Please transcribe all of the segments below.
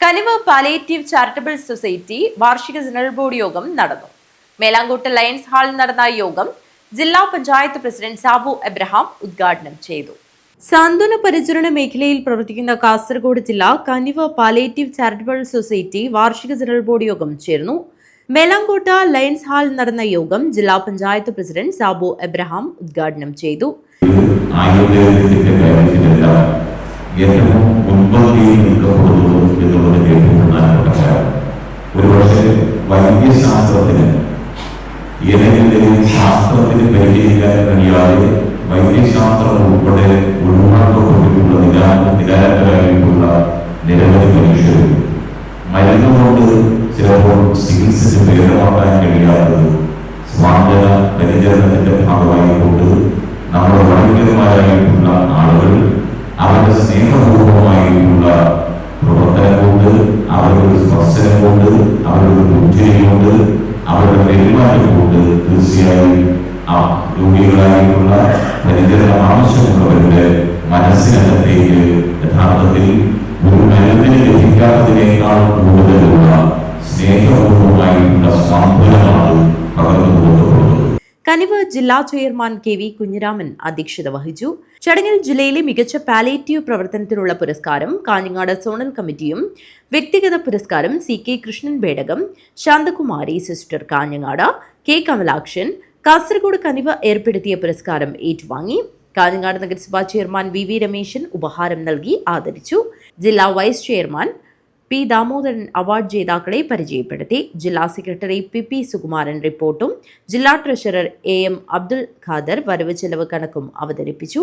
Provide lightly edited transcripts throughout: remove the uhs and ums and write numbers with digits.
കനിവ് palliative charitable society വാർഷിക general body യോഗം നടന്നു. മേലാങ്കോട്ട് ലയൺസ് ഹാളിൽ നടന്ന യോഗം ജില്ലാ പഞ്ചായത്ത് പ്രസിഡന്റ് സാബു എബ്രഹാം ഉദ്ഘാടനം ചെയ്തു. സാന്ത്വന പരിചരണ മേഖലയിൽ പ്രവർത്തിക്കുന്ന കാസർഗോഡ് ജില്ലാ കനിവ് പാലിയേറ്റീവ് ചാരിറ്റബിൾ സൊസൈറ്റി വാർഷിക ജനറൽ ബോഡി യോഗം ചേർന്നു. മേലാങ്കോട്ട ലയൺസ് ഹാളിൽ നടന്ന യോഗം ജില്ലാ പഞ്ചായത്ത് പ്രസിഡന്റ് സാബു എബ്രഹാം ഉദ്ഘാടനം ചെയ്തു. ഏറ്റവും മുൻപന്തിയിൽ നിൽക്കപ്പെടുന്നു എന്നുള്ളത് ഏറ്റവും പ്രധാനപ്പെട്ട കാര്യം. ഒരുപക്ഷെ വൈദ്യശാസ്ത്രത്തിന് ഏതെങ്കിലും ശാസ്ത്രത്തിന് പരിഹരിക്കാൻ കഴിയാതെ വൈദ്യശാസ്ത്രം ഉൾപ്പെടെ ഒഴിവാക്കപ്പെട്ടിട്ടുള്ള നിരാശരായിട്ടുള്ള നിരവധി മനുഷ്യരും മരുന്നുകൊണ്ട് ചിലപ്പോൾ ചികിത്സിച്ച് ഭേദമാക്കാൻ കഴിയാത്തത് സ്വാന്തന പരിചരണത്തിന്റെ ഭാഗമായിക്കൊണ്ട് നമ്മുടെ വൈദ്യന്മാരായിട്ടുള്ള ആളുകൾ അവരുടെ സ്നേഹപൂർവമായിട്ടുള്ള പ്രവർത്തനം കൊണ്ട്, അവരുടെ സ്പർശനം കൊണ്ട്, അവരുടെ ബുദ്ധിയും കൊണ്ട്, അവരുടെ പെരുമാറ്റം കൊണ്ട് തീർച്ചയായും ആ രോഗികളായിട്ടുള്ള പരിചരണം ആവശ്യമുള്ളവരുടെ മനസ്സിനകത്തേക്ക് യഥാർത്ഥത്തിൽ ഒരു മരുന്നിന് ലഭിക്കാത്തതിനേക്കാൾ കൂടുതലുള്ള സ്നേഹപൂർവമായിട്ടുള്ള സാന്ത്വനമാണ് പകർന്നു കൊടുക്കപ്പെടുന്നത്. കനിവ് ജില്ലാ ചെയർമാൻ കെ വി കുഞ്ഞിരാമൻ അധ്യക്ഷത വഹിച്ചു. ചടങ്ങിൽ ജില്ലയിലെ മികച്ച പാലിയേറ്റീവ് പ്രവർത്തനത്തിനുള്ള പുരസ്കാരം കാഞ്ഞങ്ങാട് സോണൽ കമ്മിറ്റിയും വ്യക്തിഗത പുരസ്കാരം C K Krishnan Bedakam, Santhakumari sister Kanhangad, K Kamalakshan, Kasaragod കനിവ് ഏർപ്പെടുത്തിയ പുരസ്കാരം ഏറ്റുവാങ്ങി. കാഞ്ഞങ്ങാട് നഗരസഭാ ചെയർമാൻ വി വി രമേശൻ ഉപഹാരം നൽകി ആദരിച്ചു. ജില്ലാ vice chairman P Damodaran award ജേതാക്കളെ പരിചയപ്പെടുത്തി. ജില്ലാ സെക്രട്ടറി പി സുകുമാരൻ റിപ്പോർട്ടും ജില്ലാ ട്രഷറർ എം അബ്ദുൽ ഖാദർ വരവ് ചെലവ് കണക്കും അവതരിപ്പിച്ചു.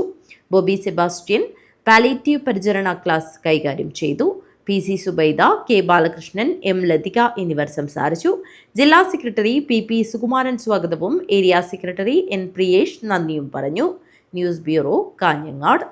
ബോബി സെബാസ്റ്റ്യൻ പാലിയേറ്റീവ് പരിചരണ ക്ലാസ് കൈകാര്യം ചെയ്തു. C Subaida, K Balakrishnan, M Lathika എന്നിവർ സംസാരിച്ചു. ജില്ലാ സെക്രട്ടറി പി സുകുമാരൻ സ്വാഗതവും ഏരിയ സെക്രട്ടറി എൻ പ്രിയേഷ് നന്ദിയും പറഞ്ഞു. News bureau, Kanhangad.